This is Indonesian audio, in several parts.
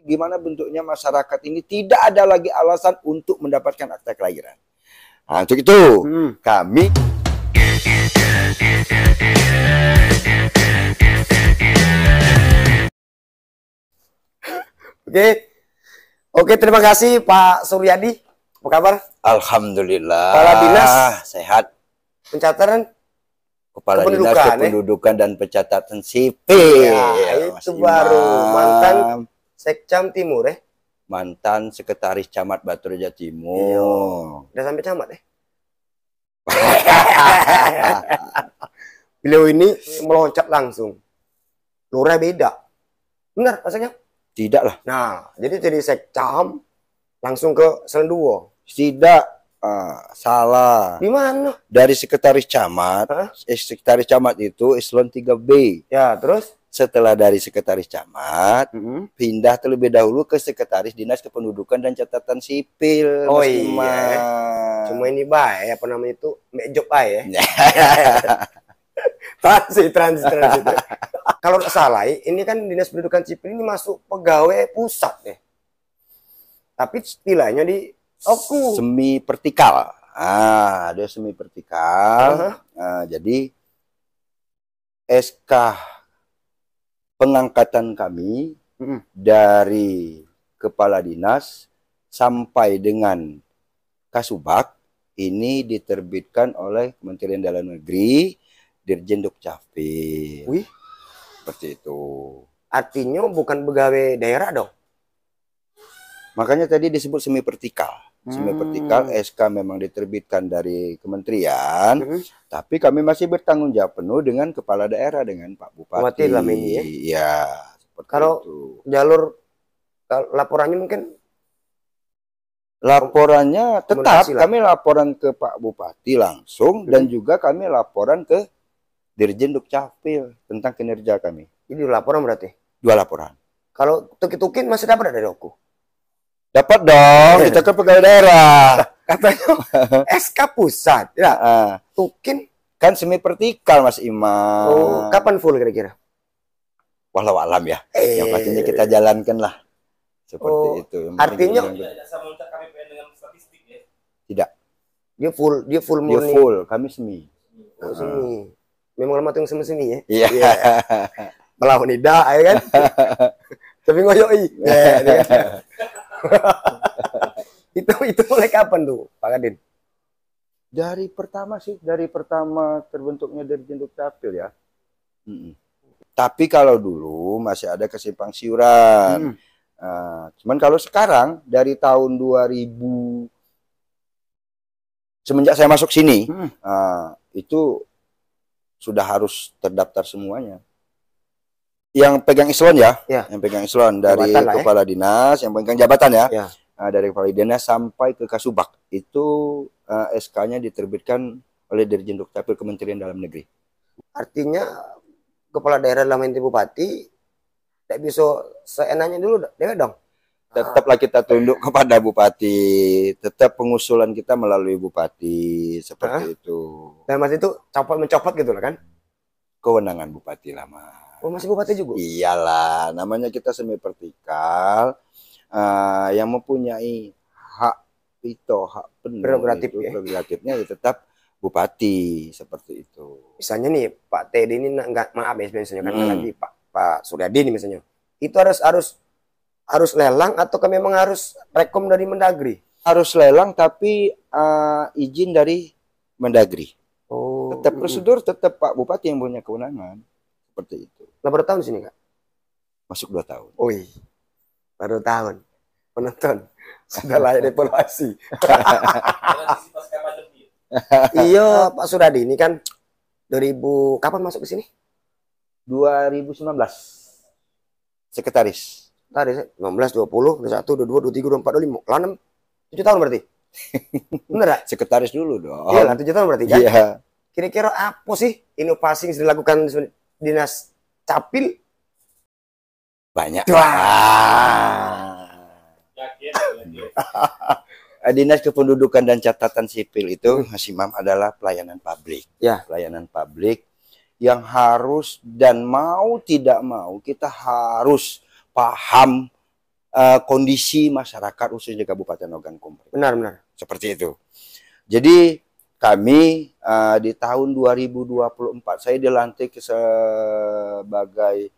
gimana bentuknya masyarakat ini tidak ada lagi alasan untuk mendapatkan akta kelahiran. Nah, untuk itu kami Oke, terima kasih Pak Suryadi. Apa kabar? alhamdulillah Kepala Dinas sehat. Pencatatan Kepala Dinas Kependudukan, Kependudukan dan Pencatatan Sipil. Ya, Mas itu baru Imam. mantan Sekcam Timur Mantan Sekretaris Camat Batu Raja Timur. Udah sampai camat Beliau ini meloncat langsung. Lurah beda. Benar rasanya? Tidak lah. Nah, jadi Sekcam langsung ke Selenduo. Tidak. Salah. Di mana? Dari Sekretaris Camat. Sekretaris Camat itu eselon 3B. Ya, terus? Setelah dari Sekretaris Camat, pindah terlebih dahulu ke Sekretaris Dinas Kependudukan dan Catatan Sipil. Oh Mas iya. Imam. Cuma ini baik, apa namanya itu? Make job baik ya. transit. Kalau nggak salah, ini kan Dinas Pendidikan Sipil ini masuk pegawai pusat ya. Tapi istilahnya di semi vertikal. Dia semi vertikal. Jadi SK pengangkatan kami dari kepala dinas sampai dengan Kasubag ini diterbitkan oleh Kementerian Dalam Negeri, Dirjen Dukcapil. Wih, seperti itu. Artinya bukan pegawai daerah dong. Makanya tadi disebut semi vertikal. Semi vertikal SK memang diterbitkan dari kementerian, tapi kami masih bertanggung jawab penuh dengan kepala daerah, dengan Pak Bupati. Ini ya. Ya, kalau itu. Jalur laporannya mungkin tetap kami laporan ke Pak Bupati langsung dan juga kami laporan ke Dirjen Dukcapil tentang kinerja kami. Ini laporan berarti? 2 laporan. Kalau tukin masih dapat dari aku? Dapat dong, kita ke pegawai daerah. Katanya SK pusat, ya. Tukin kan semi vertikal, Mas Imam. Oh, kapan full kira-kira? Walau alam ya. Yang pastinya kita jalankan lah. Seperti itu. Artinya tidak. Dia full murni. Dia full, kami semi. Oh, semi. Memang lama tuh semi ya. Iya. Melawan ida, ya kan? Tapi ngoyoi. itu mulai kapan tuh Pak Kadin? Dari pertama terbentuknya Dirjen Dukcapil ya. Tapi kalau dulu masih ada kesimpang siuran. Cuman kalau sekarang dari tahun 2000 semenjak saya masuk sini itu sudah harus terdaftar semuanya. Yang pegang eselon yang pegang eselon dari kepala dinas, yang pegang jabatan ya. Dari kepala dinas sampai ke Kasubag itu SK-nya diterbitkan oleh Dirjen Dukcapil Kementerian Dalam Negeri. Artinya kepala daerah dalam inti bupati tidak bisa seenaknya dulu dong. Tetaplah kita tunduk kepada bupati, tetap pengusulan kita melalui bupati seperti itu. Dan Mas itu mencopot gitu kan? Kewenangan bupati lah, Mas. Oh, masih bupati juga? Iyalah, namanya kita semi vertikal, yang mempunyai hak penuh, prerogatifnya ya tetap bupati seperti itu. Misalnya nih Pak Teddy ini maaf ya misalnya kan lagi Pak Suryadi ini misalnya, itu harus lelang atau memang harus rekom dari Mendagri? Harus lelang tapi izin dari Mendagri. Oh, tetap prosedur tetap Pak Bupati yang punya kewenangan seperti itu. Berapa tahun di sini Kak? Masuk 2 tahun. Wih, baru tahun. Penonton sudah layak evaluasi. Iya, Pak Suryadi ini kan 2000 kapan masuk ke sini? 2019. Sekretaris. Tadi 19, 20, 21, 22, 23, 24, 25. 7 tahun berarti. Bener gak? Sekretaris dulu dong. Iya lah, 7 tahun berarti kan? Iya. Kira-kira apa sih inovasi yang dilakukan Dinas Capil? Banyak. Dinas Kependudukan dan Catatan Sipil itu, Mas Imam, adalah pelayanan publik. Ya. Pelayanan publik yang harus dan mau tidak mau kita harus paham kondisi masyarakat khususnya Kabupaten Ogan Komering. Benar. Seperti itu. Jadi kami di tahun 2024 saya dilantik sebagai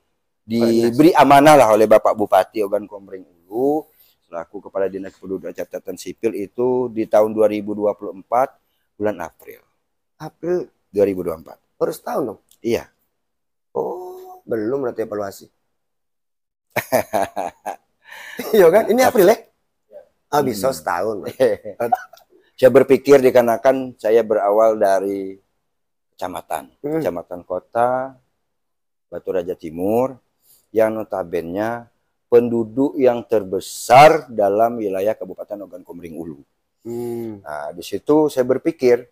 diberi amanah lah oleh Bapak Bupati Ogan Komering Ulu selaku Kepala Dinas Kependudukan Catatan Sipil itu di tahun 2024 bulan April. April 2024. Baru setahun dong? Iya. Oh, belum berarti evaluasi. Iya kan? Ini April ya? Ah, bisa setahun. Saya berpikir dikarenakan saya berawal dari kecamatan kota Batu Raja Timur yang notabene penduduk yang terbesar dalam wilayah Kabupaten Ogan Komering Ulu. Nah, di situ saya berpikir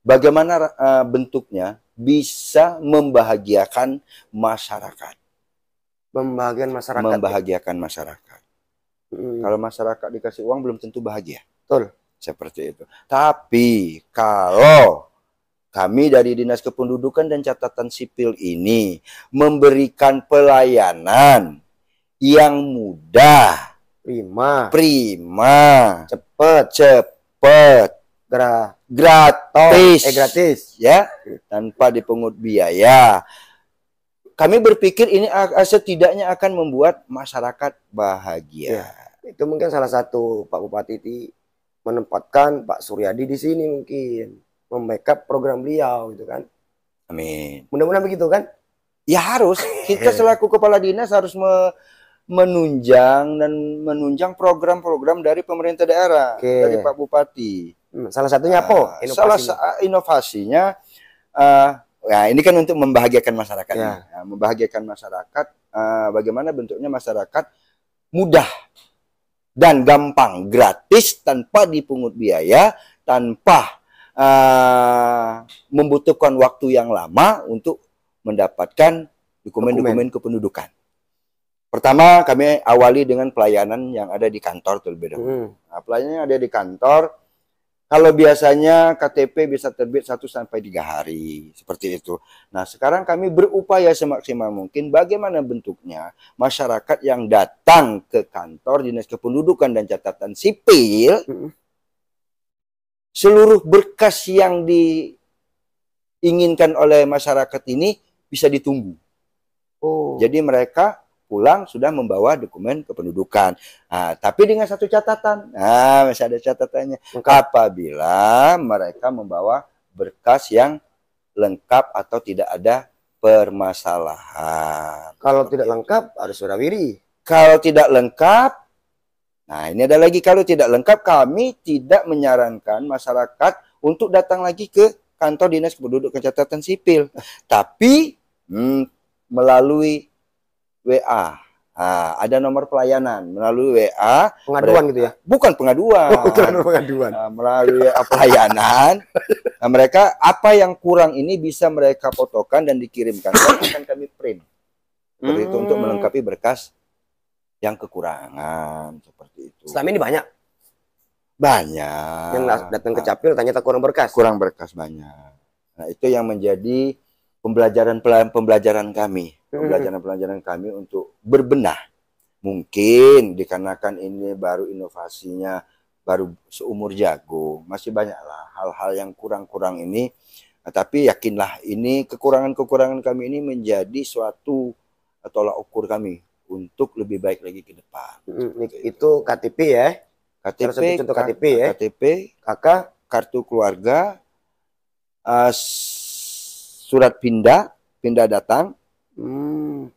bagaimana bentuknya bisa membahagiakan masyarakat. Membahagiakan masyarakat. Kalau masyarakat dikasih uang belum tentu bahagia. Betul. Seperti itu. Tapi kalau kami dari Dinas Kependudukan dan Catatan Sipil ini memberikan pelayanan yang mudah, prima, cepat, gratis, ya, tanpa dipungut biaya. Kami berpikir ini setidaknya akan membuat masyarakat bahagia. Itu mungkin salah satu Pak Bupati menempatkan Pak Suryadi di sini mungkin membackup program beliau gitu kan. Amin. Mudah-mudahan begitu kan? Ya harus. Kita selaku kepala dinas harus menunjang program-program dari pemerintah daerah, dari Pak Bupati. Salah satunya apa? Inovasinya ya ini kan untuk membahagiakan masyarakat. Ya, membahagiakan masyarakat. Bagaimana bentuknya masyarakat mudah dan gampang, gratis, tanpa dipungut biaya, tanpa membutuhkan waktu yang lama untuk mendapatkan dokumen kependudukan. Pertama, kami awali dengan pelayanan yang ada di kantor terlebih dahulu. Nah, pelayanan yang ada di kantor, kalau biasanya KTP bisa terbit 1 sampai 3 hari, seperti itu. Nah, sekarang kami berupaya semaksimal mungkin bagaimana bentuknya masyarakat yang datang ke kantor Dinas Kependudukan dan Catatan Sipil, seluruh berkas yang diinginkan oleh masyarakat ini bisa ditunggu. Jadi mereka pulang sudah membawa dokumen kependudukan. Nah, tapi dengan satu catatan. Nah, masih ada catatannya. Apabila mereka membawa berkas yang lengkap atau tidak ada permasalahan. Kalau tidak lengkap harus warawiri. Kalau tidak lengkap, nah ini ada lagi, kalau tidak lengkap kami tidak menyarankan masyarakat untuk datang lagi ke kantor Dinas Kependudukan Catatan Sipil. Tapi melalui WA. Nah, ada nomor pelayanan melalui WA. Pengaduan gitu ya? Bukan pengaduan. Bukan pengaduan. Melalui WA pelayanan. Nah, mereka apa yang kurang ini bisa mereka fotokan dan dikirimkan. Akan kami print. Seperti itu untuk melengkapi berkas yang kekurangan. Seperti itu. Selama ini banyak? Banyak. Yang datang ke Capil ternyata kurang berkas? Kurang berkas banyak. Nah, itu yang menjadi pembelajaran kami. Pembelajaran kami untuk berbenah. Mungkin dikarenakan ini baru inovasinya, baru seumur jagung. Masih banyaklah hal-hal yang kurang-kurang ini. Nah, tapi yakinlah ini kekurangan-kekurangan kami ini menjadi suatu tolak ukur kami untuk lebih baik lagi ke depan. Itu KTP ya? KTP, contoh KTP ya? KTP, KK, kartu keluarga, surat pindah datang,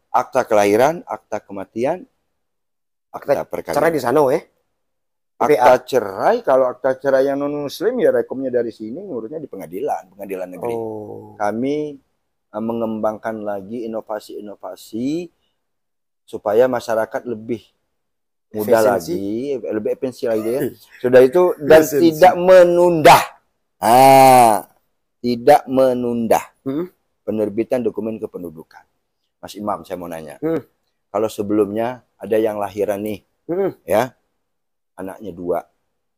akta kelahiran, akta kematian, akta perkawinan. Cerai di sana ya? Akta cerai, kalau akta cerai yang non muslim ya rekomnya dari sini, ngurusnya di pengadilan negeri. Kami mengembangkan lagi inovasi-inovasi supaya masyarakat lebih mudah lagi, lebih efisien lagi ya. Sudah itu dan tidak menunda. Tidak menunda penerbitan dokumen kependudukan. Mas Imam, saya mau nanya. Kalau sebelumnya ada yang lahiran nih, ya, anaknya 2,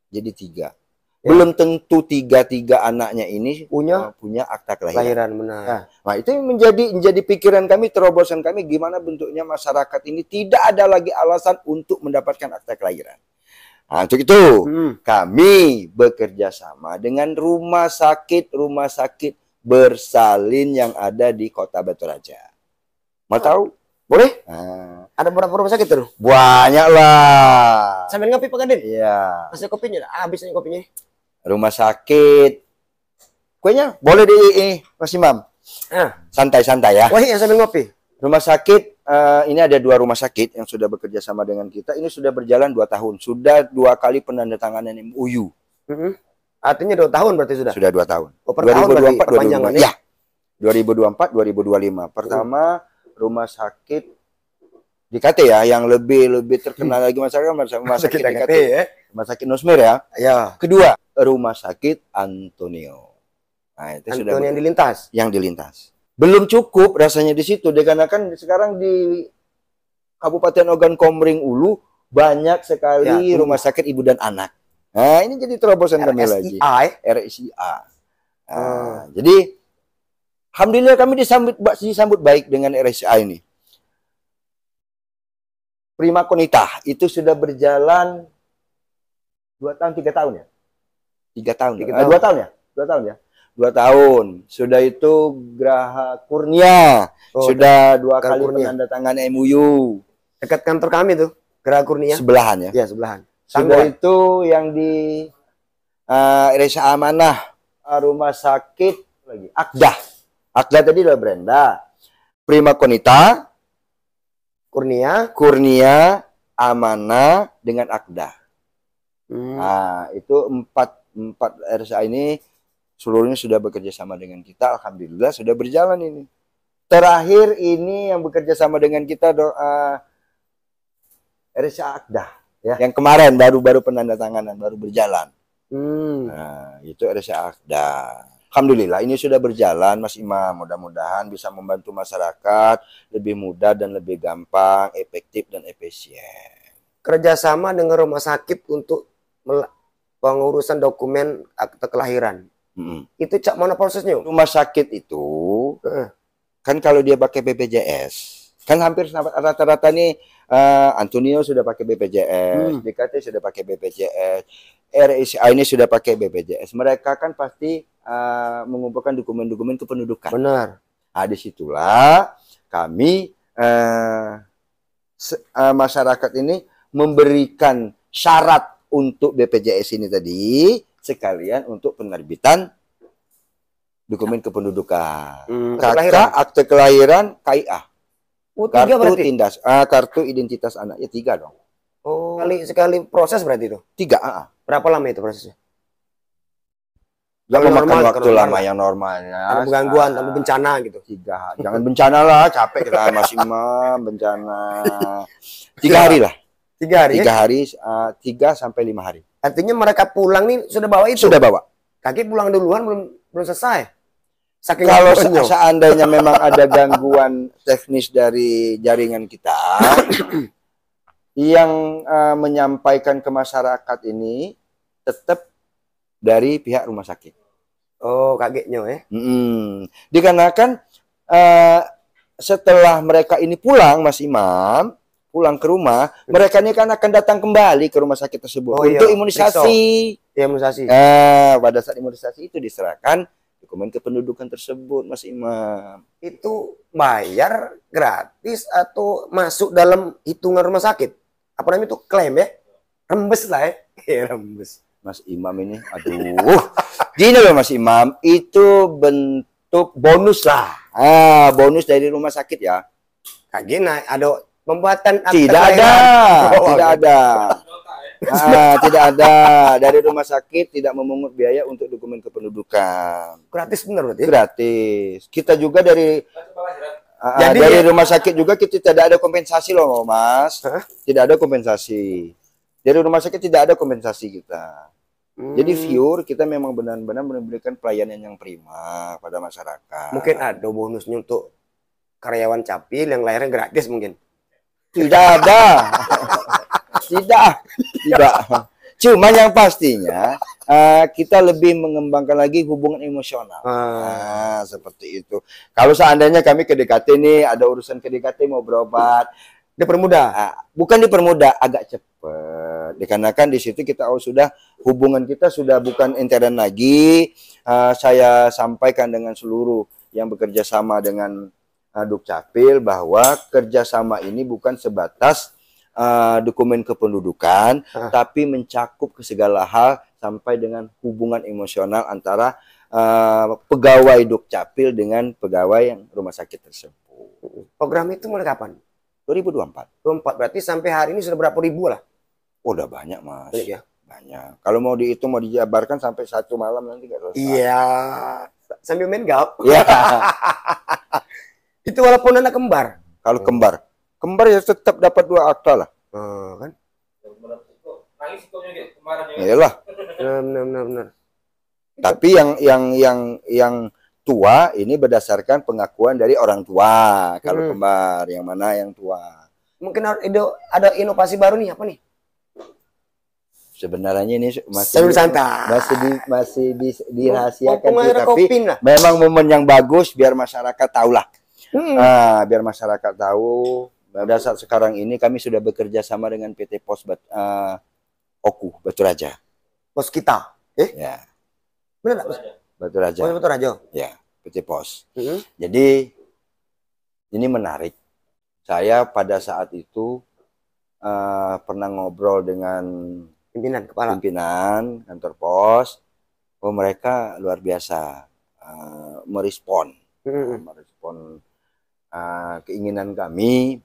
jadi 3. Belum tentu tiga anaknya ini punya akta kelahiran. Benar. Nah, itu menjadi pikiran kami, terobosan kami, gimana bentuknya masyarakat ini tidak ada lagi alasan untuk mendapatkan akta kelahiran. Nah, untuk itu kami bekerja sama dengan rumah sakit bersalin yang ada di Kota Batu Raja. Mau tahu? Boleh? Nah, ada berapa rumah sakit tuh? Banyak lah. Sambil ngopi Pak Kadin? Iya. Masih kopinya? Habis nih kopinya. Rumah sakit. Kuenya boleh di Mas Imam. Santai-santai ya. Wah, iya sambil ngopi. Rumah sakit, ini ada 2 rumah sakit yang sudah bekerja sama dengan kita. Ini sudah berjalan 2 tahun. Sudah 2 kali penandatanganan MOU. Artinya 2 tahun berarti sudah? Sudah 2 tahun. Oh, per 2024, 2025. Ya. 2024, 2025. Pertama, rumah sakit DKT ya, yang lebih terkenal lagi masyarakat, rumah sakit DKT ya. Rumah sakit Nusmir ya. Ya. Kedua, rumah sakit Antonio. Nah, itu Antonio sudah yang dilintas. Yang dilintas. Belum cukup rasanya di situ, dikarenakan sekarang di Kabupaten Ogan Komering Ulu banyak sekali rumah sakit ibu dan anak. Nah, ini jadi terobosan kami lagi. RSIA. Nah, jadi alhamdulillah kami disambut baik dengan RSIA ini. Prima Konita itu sudah berjalan 2 tahun, 3 tahun ya? 3 tahun. 2 tahun ya? 2 tahun ya? 2 tahun. Sudah itu Graha Kurnia. Sudah 2 kali penandatangan MOU. Dekat kantor kami tuh, Graha Kurnia. Sebelahan ya? Ya, sebelahan. Sudah itu yang di Resa Amanah, rumah sakit lagi. Akda tadi udah Brenda. Prima Konita, Kurnia, Amanah dengan Akda. Nah, itu 4 RSA ini seluruhnya sudah bekerja sama dengan kita. Alhamdulillah sudah berjalan ini. Terakhir ini yang bekerja sama dengan kita RSA Akda ya. Yang kemarin baru penandatanganan, baru berjalan. Nah, itu RSA Akda. Alhamdulillah ini sudah berjalan Mas Imam. Mudah-mudahan bisa membantu masyarakat lebih mudah dan lebih gampang, efektif dan efisien. Kerjasama dengan rumah sakit untuk pengurusan dokumen akte kelahiran. Itu cak mana prosesnya? Rumah sakit itu kan kalau dia pakai BPJS, kan hampir rata-rata nih Antonio sudah pakai BPJS, DKT sudah pakai BPJS, RSA ini sudah pakai BPJS. Mereka kan pasti mengumpulkan dokumen-dokumen kependudukan. Benar. Nah, disitulah kami masyarakat ini memberikan syarat untuk BPJS ini tadi, sekalian untuk penerbitan dokumen kependudukan. Akte kelahiran, KIA. Kartu identitas anak. Ya 3 dong. Oh, sekali proses berarti itu? 3. Berapa lama itu prosesnya? Jangan memakan waktu lama yang normalnya. Ada gangguan, tanpa bencana gitu. 3. Jangan bencana lah, capek kita Mas Imam, bencana. 3 hari lah. 3 hari? 3 hari, 3 sampai 5 hari. Artinya mereka pulang nih sudah bawa itu? Sudah bawa. Kaki pulang duluan belum selesai? Kalau seandainya memang ada gangguan teknis dari jaringan kita, yang menyampaikan ke masyarakat ini tetap dari pihak rumah sakit. Oh, kagetnya ya? Dikarenakan setelah mereka ini pulang, Mas Imam, pulang ke rumah, mereka ini kan akan datang kembali ke rumah sakit tersebut untuk imunisasi. Imunisasi. Pada saat imunisasi itu diserahkan dokumen kependudukan tersebut, Mas Imam. Itu bayar gratis atau masuk dalam hitungan rumah sakit? Apa namanya itu klaim ya? Rembes lah ya. Rembes. Mas Imam ini, aduh. Gini loh Mas Imam, itu bentuk bonus lah. Bonus dari rumah sakit ya. Kayak gini, ada pembuatan tidak ada. Tidak ada dari rumah sakit, tidak memungut biaya untuk dokumen kependudukan. Gratis benar berarti? Gratis. Kita juga dari dari rumah sakit juga kita tidak ada kompensasi loh Mas. Tidak ada kompensasi. Dari rumah sakit tidak ada kompensasi kita. Jadi pure kita memang benar-benar memberikan pelayanan yang prima pada masyarakat. Mungkin ada bonusnya untuk karyawan Capil yang lahirnya gratis mungkin. Tidak ada. Tidak. Cuma yang pastinya kita lebih mengembangkan lagi hubungan emosional. Nah, seperti itu. Kalau seandainya kami ke DKT nih, ada urusan ke DKT mau berobat, dipermudah. Bukan dipermudah, agak cepat. Dikarenakan di situ kita sudah hubungan kita sudah bukan intern lagi. Saya sampaikan dengan seluruh yang bekerja sama dengan Dukcapil bahwa kerjasama ini bukan sebatas dokumen kependudukan, tapi mencakup ke segala hal sampai dengan hubungan emosional antara pegawai Dukcapil dengan pegawai yang rumah sakit tersebut. Program itu mulai kapan? 2024. 24, berarti sampai hari ini sudah berapa ribu lah? Oh, udah banyak, Mas. Banyak ya? Banyak. Kalau mau dihitung, mau dijabarkan sampai 1 malam nanti nggak selesai. Iya. Sambil main gap. Iya. Itu walaupun anak kembar. Kalau kembar ya tetap dapat 2 akta lah. Kan? Iyalah. Benar. Tapi yang tua ini berdasarkan pengakuan dari orang tua. Kalau kembar, yang mana yang tua? Mungkin ada inovasi baru nih, apa nih? Sebenarnya ini masih dirahasiakan, tapi memang momen yang bagus biar masyarakat tahulah. Biar masyarakat tahu. Pada saat sekarang ini kami sudah bekerja sama dengan PT Pos Oku Batu Raja. Pos kita? Ya. Benar Batu Raja. Batu Raja. Ya, PT Pos. Jadi ini menarik. Saya pada saat itu pernah ngobrol dengan pimpinan kantor pos. Oh, mereka luar biasa merespon keinginan kami,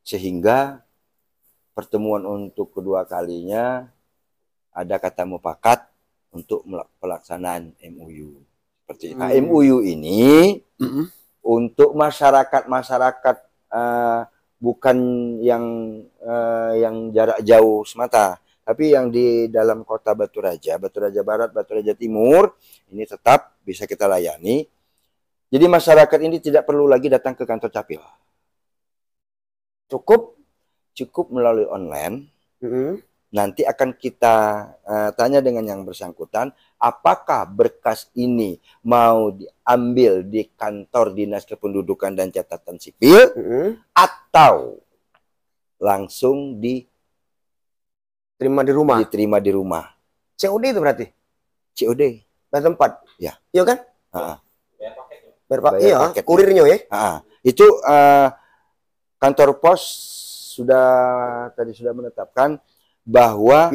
sehingga pertemuan untuk kedua kalinya ada kata mufakat untuk pelaksanaan MOU. Seperti MOU ini untuk masyarakat bukan yang jarak jauh semata, tapi yang di dalam kota Batu Raja Barat, Batu Raja Timur, ini tetap bisa kita layani. Jadi masyarakat ini tidak perlu lagi datang ke kantor Capil. Cukup melalui online. Nanti akan kita tanya dengan yang bersangkutan, apakah berkas ini mau diambil di kantor Dinas Kependudukan dan Catatan Sipil atau langsung diterima di rumah. COD itu berarti? COD. Bayar tempat? Ya. Iya kan? Bayar paket. Kurirnya ya? Itu kantor pos tadi sudah menetapkan bahwa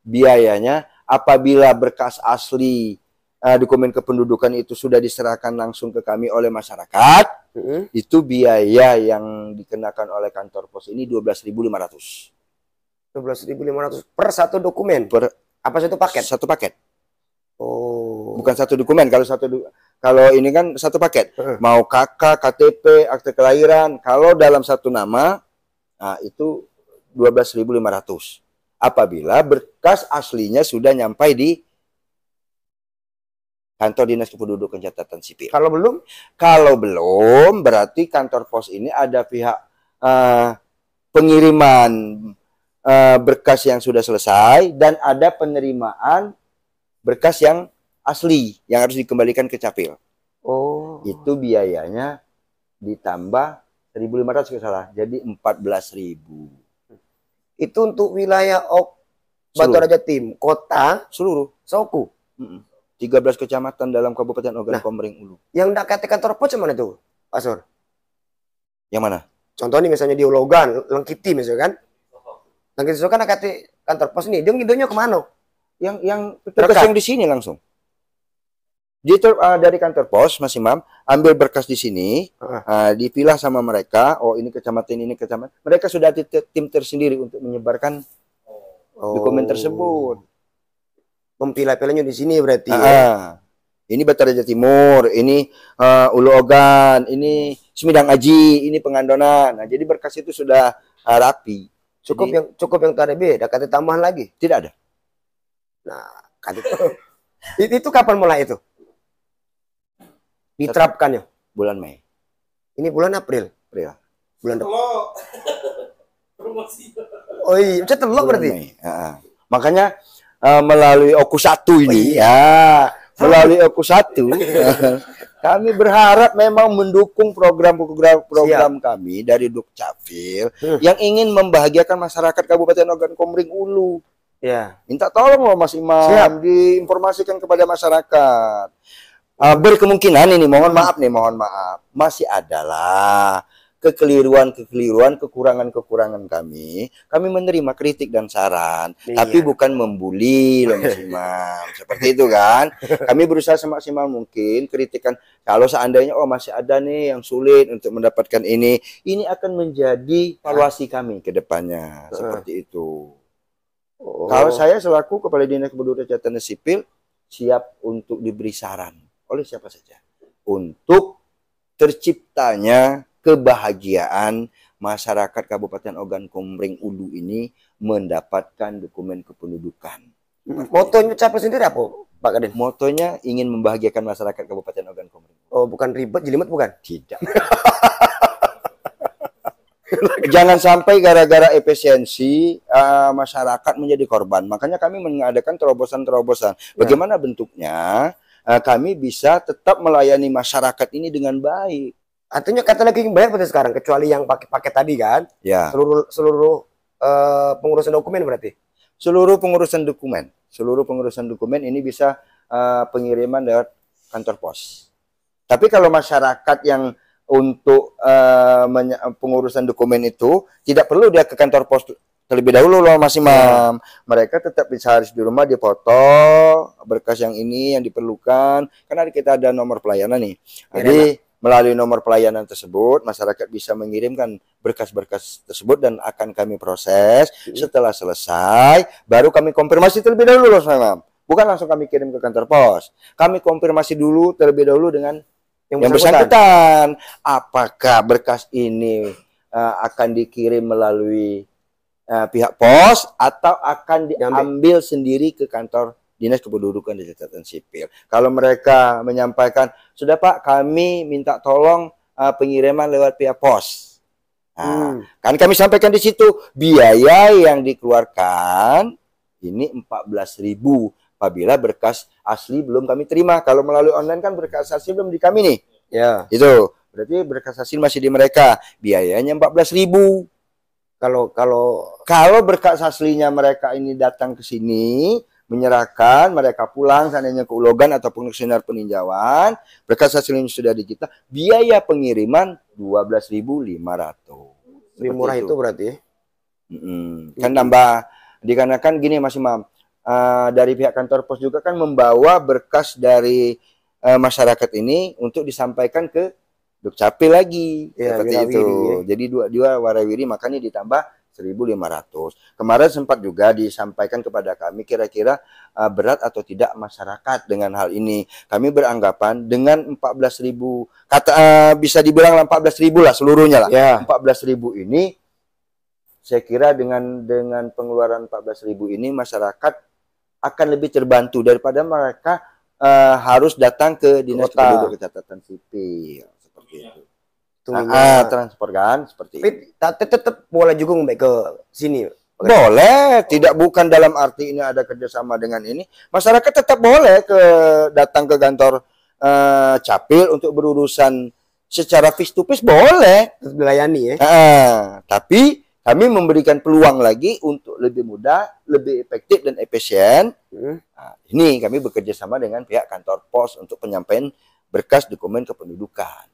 biayanya apabila berkas asli dokumen kependudukan itu sudah diserahkan langsung ke kami oleh masyarakat, itu biaya yang dikenakan oleh kantor pos ini 12.500. 12.500 per satu dokumen? Apa satu paket? Satu paket. Oh. Bukan satu dokumen. Kalau ini kan satu paket. Mau KK, KTP, akte kelahiran. Kalau dalam satu nama, itu 12.500. Apabila berkas aslinya sudah nyampai di kantor Dinas Kependudukan Catatan Sipil. Kalau belum? Kalau belum, berarti kantor pos ini ada pihak pengiriman berkas yang sudah selesai dan ada penerimaan berkas yang asli yang harus dikembalikan ke Capil. Oh. Itu biayanya ditambah 1.500 kalau salah. Jadi 14.000. Itu untuk wilayah Batu Raja Tim, kota seluruh Soku. 13 kecamatan dalam Kabupaten Ogan Komering Ulu. Yang dekat kantor pos mana tuh, Pak Sur? Yang mana? Contohnya misalnya di Ulogan, Lengkiti misalnya kan? Lengkiti kan dekat kantor pos nih. Dia ngidungnya kemana? Yang berkas yang di sini langsung. Dari kantor pos, Mas Imam, ambil berkas di sini, dipilah sama mereka. Oh, ini kecamatan, ini kecamatan. Mereka sudah ada tim tersendiri untuk menyebarkan dokumen tersebut. Mempilah-pilahnya di sini berarti. Ini Batu Raja Timur, ini Ulu Ogan, ini Semidang Aji, ini Pengandonan. Nah, jadi berkas itu sudah rapi. Cukup yang tadi ada kata tambahan lagi? Tidak ada. Nah, itu kapan mulai itu? Diterapkannya? Bulan Mei. Ini bulan April. Bulan promosi. Oh iya, telok berarti. Makanya melalui Oku 1 ini ya, melalui Oku 1 kami berharap memang mendukung program kami dari Dukcapil yang ingin membahagiakan masyarakat Kabupaten Ogan Komering Ulu. Ya. Minta tolong loh Mas Imam, diinformasikan kepada masyarakat. Berkemungkinan ini, mohon maaf, masih adalah kekeliruan, kekurangan kami. Kami menerima kritik dan saran, tapi bukan membuli loh Mas Imam. Seperti itu kan. Kami berusaha semaksimal mungkin kritikan. Kalau seandainya masih ada nih yang sulit untuk mendapatkan ini akan menjadi evaluasi kami ke depannya. Seperti itu. Kalau saya selaku Kepala Dinas Kependudukan Catatan Sipil siap untuk diberi saran oleh siapa saja untuk terciptanya kebahagiaan masyarakat Kabupaten Ogan Komering Ulu ini mendapatkan dokumen kependudukan. Motonya Capil sendiri apa, Pak Kadin? Motonya ingin membahagiakan masyarakat Kabupaten Ogan Komering. Oh, bukan ribet, jelimet bukan? Tidak. Jangan sampai gara-gara efisiensi masyarakat menjadi korban. Makanya kami mengadakan terobosan-terobosan. Bagaimana bentuknya? Kami bisa tetap melayani masyarakat ini dengan baik. Artinya kata lagi yang bayar berarti sekarang, kecuali yang pakai tadi kan? Ya. Seluruh pengurusan dokumen berarti? Seluruh pengurusan dokumen ini bisa pengiriman lewat kantor pos. Tapi kalau masyarakat yang untuk pengurusan dokumen itu tidak perlu dia ke kantor pos terlebih dahulu loh Mas Imam. Mereka tetap bisa harus di rumah dipoto berkas yang ini yang diperlukan. Karena kita ada nomor pelayanan nih. Jadi melalui nomor pelayanan tersebut masyarakat bisa mengirimkan berkas-berkas tersebut dan akan kami proses. Setelah selesai baru kami konfirmasi terlebih dahulu loh Mas Imam. Bukan langsung kami kirim ke kantor pos. Kami konfirmasi dulu terlebih dahulu dengan yang bersangkutan. Apakah berkas ini akan dikirim melalui pihak pos atau akan diambil sendiri ke kantor Dinas Kependudukan dan Catatan Sipil. Kalau mereka menyampaikan, sudah Pak, kami minta tolong pengiriman lewat pihak pos. Nah, kan kami sampaikan di situ biaya yang dikeluarkan ini 14.000 apabila berkas asli belum kami terima. Kalau melalui online kan berkas asli belum di kami nih. Ya, itu berarti berkas asli masih di mereka. Biayanya 14.000. Kalau berkas aslinya mereka ini datang ke sini, menyerahkan, mereka pulang seandainya ke Ulogan ataupun ke Sinar Peninjauan, berkas aslinya sudah di kita, biaya pengiriman 12.500. Lebih murah itu berarti ya? Kan nambah, dikarenakan gini Mas Imam, dari pihak kantor pos juga kan membawa berkas dari masyarakat ini untuk disampaikan ke Dukcapil lagi, seperti itu. Jadi dua warawiri makanya ditambah 1.500. Kemarin sempat juga disampaikan kepada kami kira-kira berat atau tidak masyarakat dengan hal ini. Kami beranggapan dengan 14.000 bisa dibilang 14.000 lah seluruhnya lah. 14.000 ini saya kira dengan pengeluaran 14.000 ini masyarakat akan lebih terbantu daripada mereka harus datang ke Dinas Kependudukan Catatan Sipil. Itu. Transport kan seperti itu. Tapi tetap boleh juga ngomong ke sini. Boleh, tidak bukan dalam arti ini ada kerjasama dengan ini. Masyarakat tetap boleh datang ke kantor Capil untuk berurusan secara face to face boleh. Dilayani ya. Tapi kami memberikan peluang lagi untuk lebih mudah, lebih efektif dan efisien. Ini kami bekerja sama dengan pihak kantor pos untuk penyampaian berkas dokumen kependudukan.